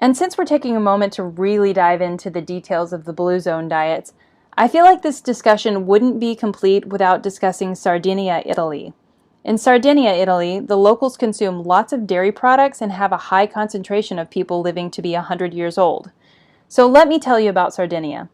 And since we're taking a moment to really dive into the details of the Blue Zone diets, I feel like this discussion wouldn't be complete without discussing Sardinia, Italy. In Sardinia, Italy, the locals consume lots of dairy products and have a high concentration of people living to be 100 years old. So let me tell you about Sardinia.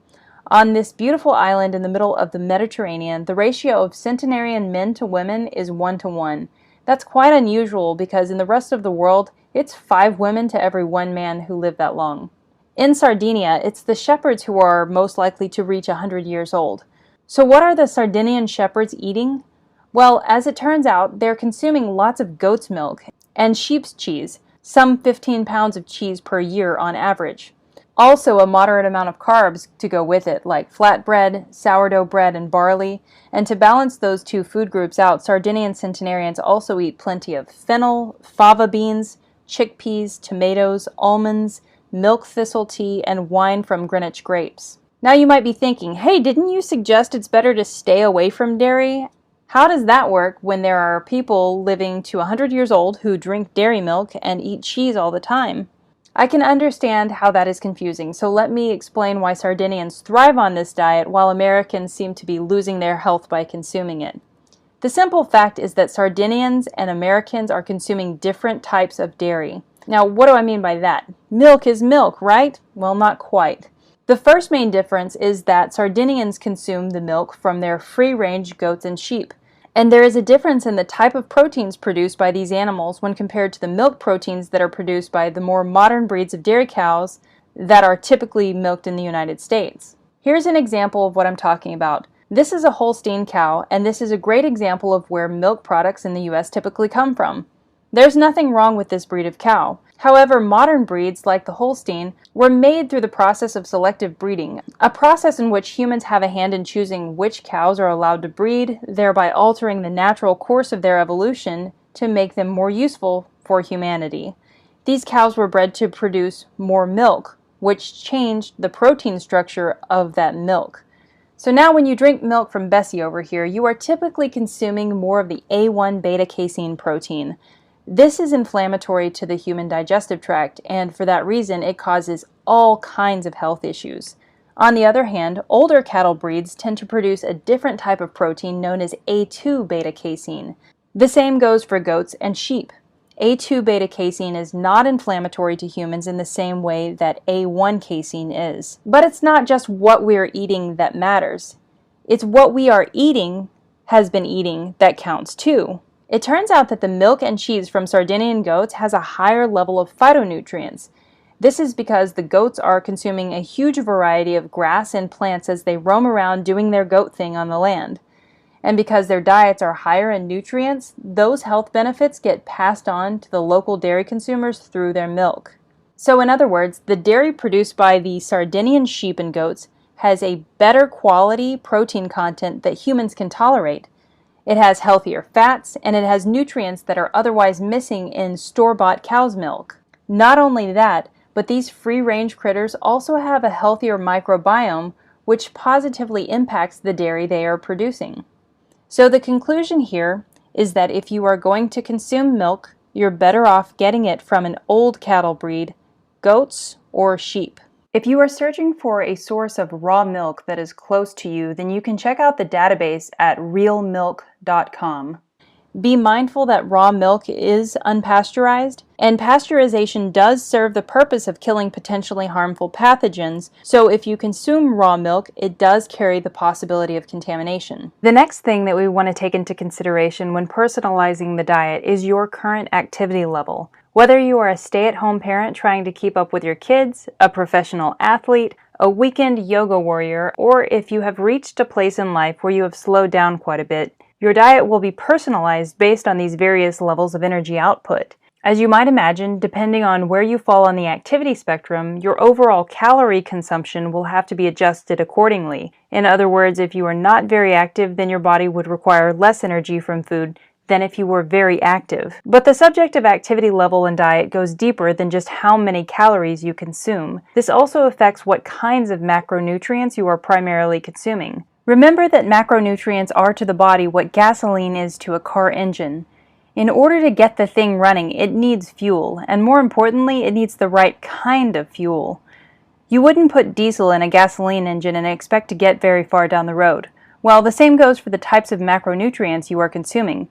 On this beautiful island in the middle of the Mediterranean, the ratio of centenarian men to women is 1-to-1. That's quite unusual because in the rest of the world, it's 5 women to every 1 man who live that long. In Sardinia, it's the shepherds who are most likely to reach 100 years old. So what are the Sardinian shepherds eating? Well, as it turns out, they're consuming lots of goat's milk and sheep's cheese, some 15 pounds of cheese per year on average. Also a moderate amount of carbs to go with it, like flatbread, sourdough bread, and barley. And to balance those 2 food groups out, Sardinian centenarians also eat plenty of fennel, fava beans, chickpeas, tomatoes, almonds, milk thistle tea, and wine from Greenwich grapes. Now you might be thinking, hey, didn't you suggest it's better to stay away from dairy? How does that work when there are people living to 100 years old who drink dairy milk and eat cheese all the time? I can understand how that is confusing, so let me explain why Sardinians thrive on this diet while Americans seem to be losing their health by consuming it. The simple fact is that Sardinians and Americans are consuming different types of dairy. Now, what do I mean by that? Milk is milk, right? Well, not quite. The first main difference is that Sardinians consume the milk from their free-range goats and sheep. And there is a difference in the type of proteins produced by these animals when compared to the milk proteins that are produced by the more modern breeds of dairy cows that are typically milked in the United States. Here's an example of what I'm talking about. This is a Holstein cow, and this is a great example of where milk products in the U.S. typically come from. There's nothing wrong with this breed of cow. However, modern breeds like the Holstein were made through the process of selective breeding, a process in which humans have a hand in choosing which cows are allowed to breed, thereby altering the natural course of their evolution to make them more useful for humanity. These cows were bred to produce more milk, which changed the protein structure of that milk. So now when you drink milk from Bessie over here, you are typically consuming more of the A1 beta-casein protein. This is inflammatory to the human digestive tract, and for that reason, it causes all kinds of health issues. On the other hand, older cattle breeds tend to produce a different type of protein known as A2 beta-casein. The same goes for goats and sheep. A2 beta-casein is not inflammatory to humans in the same way that A1 casein is. But it's not just what we are eating that matters. It's what we are eating, has been eating, that counts too. It turns out that the milk and cheese from Sardinian goats has a higher level of phytonutrients. This is because the goats are consuming a huge variety of grass and plants as they roam around doing their goat thing on the land. And because their diets are higher in nutrients, those health benefits get passed on to the local dairy consumers through their milk. So in other words, the dairy produced by the Sardinian sheep and goats has a better quality protein content that humans can tolerate. It has healthier fats, and it has nutrients that are otherwise missing in store-bought cow's milk. Not only that, but these free-range critters also have a healthier microbiome, which positively impacts the dairy they are producing. So the conclusion here is that if you are going to consume milk, you're better off getting it from an old cattle breed, goats or sheep. If you are searching for a source of raw milk that is close to you, then you can check out the database at realmilk.com. Be mindful that raw milk is unpasteurized, and pasteurization does serve the purpose of killing potentially harmful pathogens, so if you consume raw milk, it does carry the possibility of contamination. The next thing that we want to take into consideration when personalizing the diet is your current activity level. Whether you are a stay-at-home parent trying to keep up with your kids, a professional athlete, a weekend yoga warrior, or if you have reached a place in life where you have slowed down quite a bit, your diet will be personalized based on these various levels of energy output. As you might imagine, depending on where you fall on the activity spectrum, your overall calorie consumption will have to be adjusted accordingly. In other words, if you are not very active, then your body would require less energy from food than if you were very active. But the subject of activity level and diet goes deeper than just how many calories you consume. This also affects what kinds of macronutrients you are primarily consuming. Remember that macronutrients are to the body what gasoline is to a car engine. In order to get the thing running, it needs fuel, and more importantly, it needs the right kind of fuel. You wouldn't put diesel in a gasoline engine and expect to get very far down the road. Well, the same goes for the types of macronutrients you are consuming.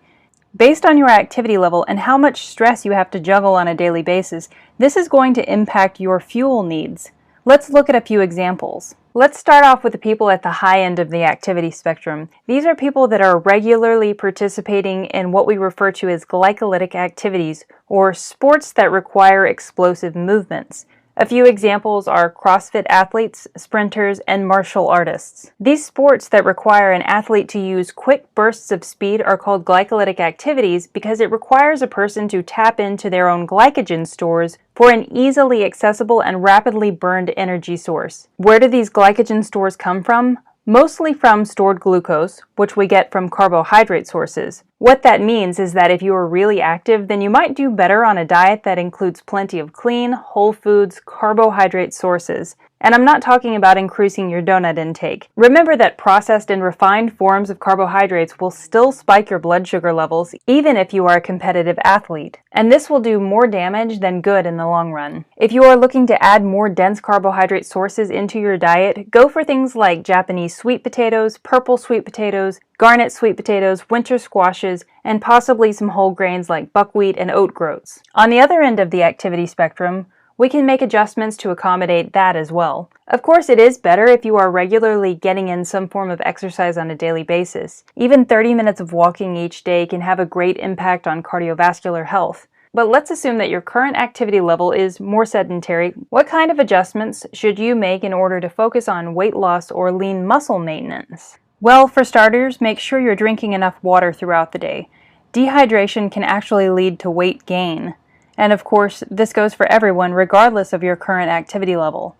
Based on your activity level and how much stress you have to juggle on a daily basis, this is going to impact your fuel needs. Let's look at a few examples. Let's start off with the people at the high end of the activity spectrum. These are people that are regularly participating in what we refer to as glycolytic activities, or sports that require explosive movements. A few examples are CrossFit athletes, sprinters, and martial artists. These sports that require an athlete to use quick bursts of speed are called glycolytic activities because it requires a person to tap into their own glycogen stores for an easily accessible and rapidly burned energy source. Where do these glycogen stores come from? Mostly from stored glucose, which we get from carbohydrate sources. What that means is that if you are really active, then you might do better on a diet that includes plenty of clean, whole foods, carbohydrate sources. And I'm not talking about increasing your donut intake. Remember that processed and refined forms of carbohydrates will still spike your blood sugar levels, even if you are a competitive athlete. And this will do more damage than good in the long run. If you are looking to add more dense carbohydrate sources into your diet, go for things like Japanese sweet potatoes, purple sweet potatoes, garnet sweet potatoes, winter squashes, and possibly some whole grains like buckwheat and oat groats. On the other end of the activity spectrum, we can make adjustments to accommodate that as well. Of course, it is better if you are regularly getting in some form of exercise on a daily basis. Even 30 minutes of walking each day can have a great impact on cardiovascular health. But let's assume that your current activity level is more sedentary. What kind of adjustments should you make in order to focus on weight loss or lean muscle maintenance? Well, for starters, make sure you're drinking enough water throughout the day. Dehydration can actually lead to weight gain. And of course, this goes for everyone regardless of your current activity level.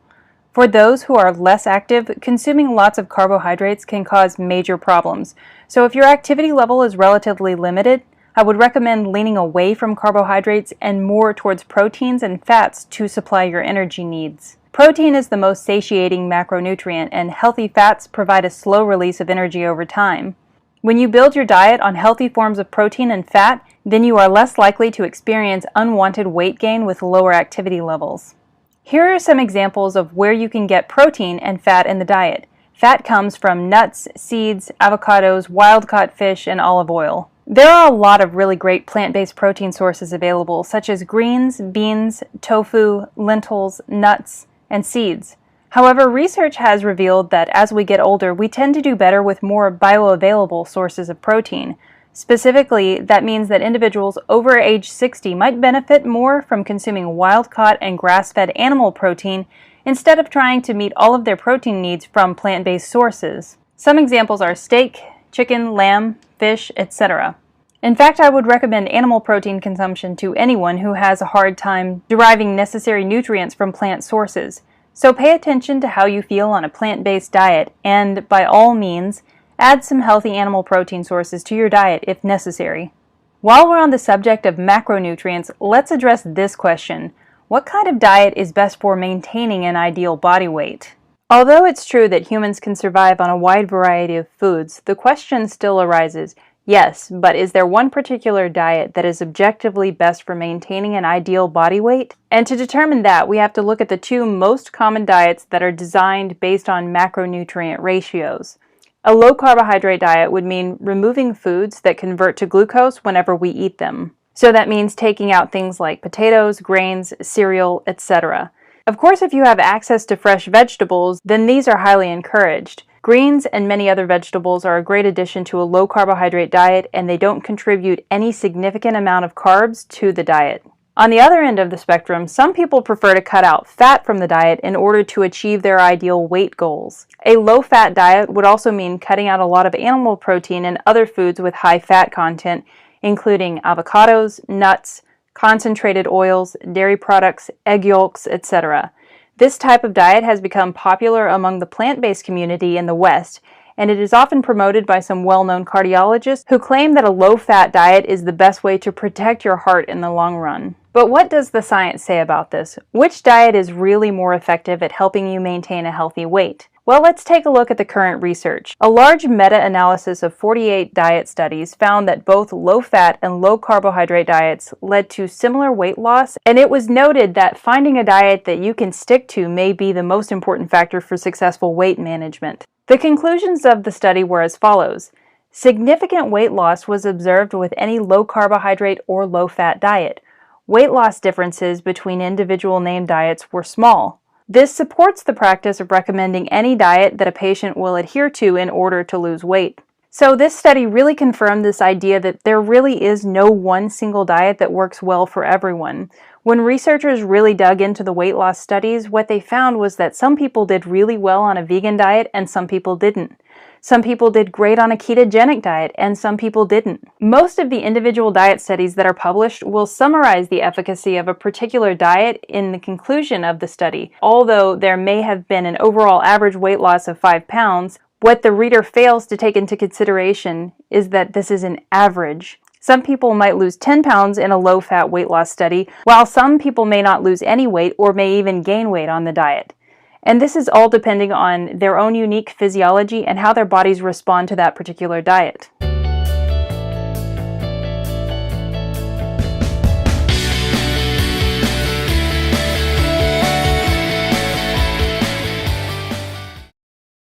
For those who are less active, consuming lots of carbohydrates can cause major problems. So if your activity level is relatively limited, I would recommend leaning away from carbohydrates and more towards proteins and fats to supply your energy needs. Protein is the most satiating macronutrient, and healthy fats provide a slow release of energy over time. When you build your diet on healthy forms of protein and fat, then you are less likely to experience unwanted weight gain with lower activity levels. Here are some examples of where you can get protein and fat in the diet. Fat comes from nuts, seeds, avocados, wild-caught fish, and olive oil. There are a lot of really great plant-based protein sources available, such as greens, beans, tofu, lentils, nuts, and seeds. However, research has revealed that as we get older, we tend to do better with more bioavailable sources of protein. Specifically, that means that individuals over age 60 might benefit more from consuming wild-caught and grass-fed animal protein instead of trying to meet all of their protein needs from plant-based sources. Some examples are steak, chicken, lamb, fish, etc. In fact, I would recommend animal protein consumption to anyone who has a hard time deriving necessary nutrients from plant sources. So pay attention to how you feel on a plant-based diet, and by all means, add some healthy animal protein sources to your diet if necessary. While we're on the subject of macronutrients, let's address this question. What kind of diet is best for maintaining an ideal body weight? Although it's true that humans can survive on a wide variety of foods, the question still arises, yes, but is there one particular diet that is objectively best for maintaining an ideal body weight? And to determine that, we have to look at the two most common diets that are designed based on macronutrient ratios. A low-carbohydrate diet would mean removing foods that convert to glucose whenever we eat them. So that means taking out things like potatoes, grains, cereal, etc. Of course, if you have access to fresh vegetables, then these are highly encouraged. Greens and many other vegetables are a great addition to a low-carbohydrate diet, and they don't contribute any significant amount of carbs to the diet. On the other end of the spectrum, some people prefer to cut out fat from the diet in order to achieve their ideal weight goals. A low-fat diet would also mean cutting out a lot of animal protein and other foods with high fat content, including avocados, nuts, concentrated oils, dairy products, egg yolks, etc. This type of diet has become popular among the plant-based community in the West, and it is often promoted by some well-known cardiologists who claim that a low-fat diet is the best way to protect your heart in the long run. But what does the science say about this? Which diet is really more effective at helping you maintain a healthy weight? Well, let's take a look at the current research. A large meta-analysis of 48 diet studies found that both low-fat and low-carbohydrate diets led to similar weight loss, and it was noted that finding a diet that you can stick to may be the most important factor for successful weight management. The conclusions of the study were as follows. Significant weight loss was observed with any low-carbohydrate or low-fat diet. Weight loss differences between individual named diets were small. This supports the practice of recommending any diet that a patient will adhere to in order to lose weight. So this study really confirmed this idea that there really is no one single diet that works well for everyone. When researchers really dug into the weight loss studies, what they found was that some people did really well on a vegan diet and some people didn't. Some people did great on a ketogenic diet, and some people didn't. Most of the individual diet studies that are published will summarize the efficacy of a particular diet in the conclusion of the study. Although there may have been an overall average weight loss of 5 pounds, what the reader fails to take into consideration is that this is an average. Some people might lose 10 pounds in a low-fat weight loss study, while some people may not lose any weight or may even gain weight on the diet. And this is all depending on their own unique physiology and how their bodies respond to that particular diet.